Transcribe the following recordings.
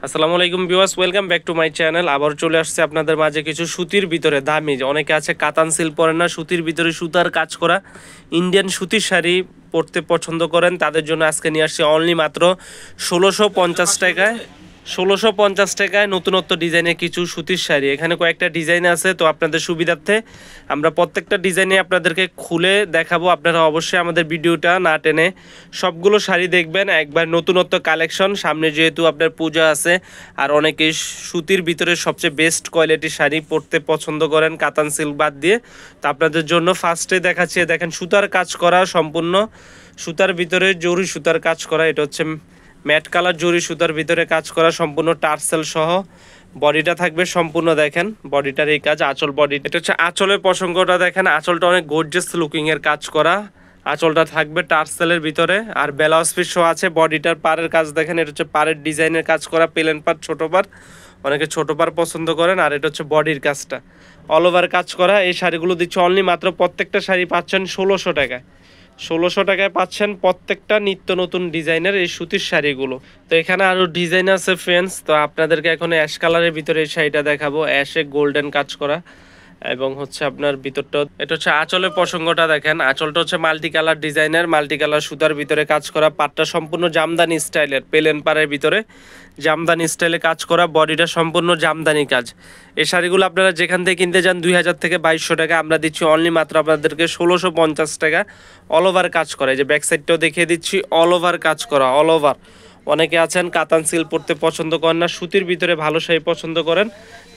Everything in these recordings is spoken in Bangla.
আসসালামু আলাইকুম viewers, welcome back to my channel. আবার চলে আসছে আপনাদের মাঝে কিছু সুতির ভিতরে দামি, অনেকে আছে কাতান সিল্ক পরেন না, সুতির ভিতরে সুতার কাজ করা ইন্ডিয়ান সুতির শাড়ি পরতে পছন্দ করেন, তাদের জন্য আজকে নিয়ে আসছি অনলি মাত্র ১৬৫০ টাকায়। ১৬৫০ টাকায় নতুনত্ব ডিজাইনের কিছু সুতির শাড়ি। এখানে কয়েকটা ডিজাইন আছে, তো আপনাদের সুবিধার্থে আমরা প্রত্যেকটা ডিজাইনে আপনাদেরকে খুলে দেখাবো। আপনারা অবশ্যই আমাদের ভিডিওটা না টেনে সবগুলো শাড়ি দেখবেন। একবার নতুনত্ব কালেকশন, সামনে যেহেতু আপনার পূজা আছে, আর অনেকেই সুতির ভিতরে সবচেয়ে বেস্ট কোয়ালিটির শাড়ি পরতে পছন্দ করেন কাতান সিল্ক বাদ দিয়ে। তো আপনাদের জন্য ফার্স্টে দেখাচ্ছি, দেখেন সুতার কাজ করা, সম্পূর্ণ সুতার ভিতরে জরি সুতার কাজ করা। এটা হচ্ছে ম্যাট কালার জরি সুতার ভিতরে কাজ করা, সম্পূর্ণ টার্সেল সহ বডিটা থাকবে সম্পূর্ণ। দেখেন বডিটার এই কাজ, আঁচল বডি, এটা হচ্ছে আঁচলের প্রসঙ্গটা। দেখেন আঁচলটা অনেক গর্জিয়াস লুকিং এর কাজ করা, আঁচলটা থাকবে টার্সেলের ভিতরে, আর ব্লাউজ পিস সহ আছে। বডিটার পাড়ের কাজ দেখেন, এটা হচ্ছে পাড়ের ডিজাইনের কাজ করা, প্লেন পাড় ছোট পাড়, অনেকে ছোট পাড় পছন্দ করেন। আর এটা হচ্ছে বডির কাজটা অল ওভার কাজ করা। এই শাড়িগুলো দিচ্ছে অনলি মাত্র, প্রত্যেকটা শাড়ি পাচ্ছেন ১৬০০ টাকায়। ১৬০০ টাকায় পাচ্ছেন প্রত্যেকটা নিত্য নতুন ডিজাইনের এই সুতির শাড়িগুলো। তো এখানে আরও ডিজাইন আছে ফ্রেন্ডস। তো আপনাদেরকে এখন অ্যাশ কালারের ভিতরে এই শাড়িটা দেখাবো, অ্যাশে গোল্ডেন কাজ করা, এবং হচ্ছে আপনার ভিতরটা, এটা হচ্ছে আঁচলের প্রসঙ্গটা। দেখেন আঁচলটা হচ্ছে মাল্টি কালার ডিজাইনের, মাল্টি কালার সুতার ভিতরে কাজ করা, পাটটা সম্পূর্ণ জামদানি স্টাইলের, প্লেন পাড়ের ভিতরে জামদানি স্টাইলে কাজ করা, বডিটা সম্পূর্ণ জামদানি কাজ। এই শাড়িগুলো আপনারা যেখান থেকে কিনতে যান ২০০০ থেকে ২২০০ টাকা, আমরা দিচ্ছি অনলি মাত্র আপনাদেরকে ১৬৫০ টাকা। অল ওভার কাজ করা, এই যে ব্যাক সাইডটাও দেখিয়ে দিচ্ছি, অল ওভার কাজ করা, অল ওভার। অনেকে আছেন কাতান সিল্ক পরতে পছন্দ করেন না, সুতির ভিতরে ভালো শাড়ি পছন্দ করেন,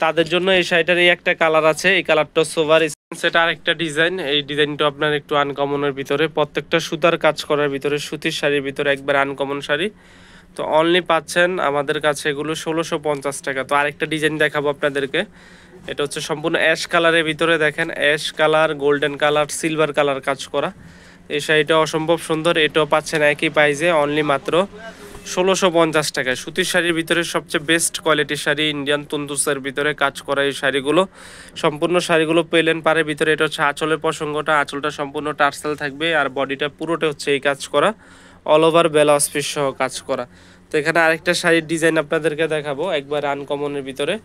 তাদের জন্য এই শাড়িটার এই একটা কালার আছে, এই কালারটা সোভার, সেটা আরেকটা ডিজাইন। এই ডিজাইনটা আপনার একটু আনকমনের ভিতরে, প্রত্যেকটা সুতার কাজ করার ভিতরে, সুতির শাড়ির ভিতরে একবার আনকমন শাড়ি। তো অনলি পাচ্ছেন আমাদের কাছে এগুলো ১৬৫০ টাকা। তো আরেকটা ডিজাইন দেখাবো আপনাদেরকে, এটা হচ্ছে সম্পূর্ণ অ্যাশ কালারের ভিতরে। দেখেন ash colour, golden colour, silver colour কাজ করা, এই শাড়িটা অসম্ভব সুন্দর। এটাও পাচ্ছেন একই প্রাইসে অনলি মাত্র ১৬৫০ টাকায়। সুতির শাড়ির ভিতরে সবচেয়ে বেস্ট কোয়ালিটির শাড়ি, ইন্ডিয়ান তন্দুসের ভিতরে কাজ করা এই শাড়িগুলো, সম্পূর্ণ শাড়িগুলো প্লেন পাড়ের ভিতরে। এটা হচ্ছে আঁচলের প্রসঙ্গটা, আঁচলটা সম্পূর্ণ টার্সেল থাকবে, আর বডিটা পুরোটা হচ্ছে এই কাজ করা, অল ওভার ব্লাউজ পিস সহ কাজ করা। তো এখানে আরেকটা শাড়ির ডিজাইন আপনাদেরকে দেখাবো, একবার আনকমনের ভিতরে।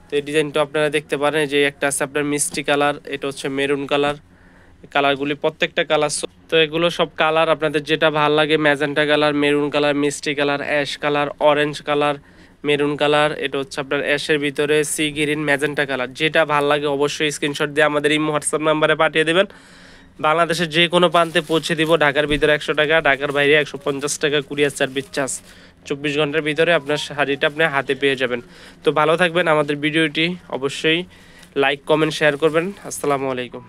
তো এই ডিজাইনটা আপনারা দেখতে পারেন, যে একটা আছে আপনার মিষ্টি কালার, এটা হচ্ছে মেরুন কালার, কালারগুলি প্রত্যেকটা কালার। তো এগুলো সব কালার আপনাদের যেটা ভালো লাগে, ম্যাজেন্টা কালার, মেরুন কালার, মিষ্টি colour, ash colour, orange colour, maroon colour, এটা হচ্ছে আপনার অ্যাশের ভিতরে সি গ্রিন, ম্যাজেন্টা কালার, যেটা ভালো লাগে অবশ্যই স্ক্রিনশট দিয়ে আমাদের এই হোয়াটসঅ্যাপ নাম্বারে পাঠিয়ে দেবেন। বাংলাদেশের যে কোনো প্রান্তে পৌঁছে দিব, ঢাকার ভিতরে ১০০ টাকা, ঢাকার বাইরে ১৫০ টাকা কুরিয়ার সার্ভিস চার্জ। ২৪ ঘন্টার ভিতরে আপনার শাড়িটা আপনি হাতে পেয়ে যাবেন। তো ভালো থাকবেন, আমাদের ভিডিওটি অবশ্যই লাইক কমেন্ট শেয়ার করবেন। আসসালামু আলাইকুম।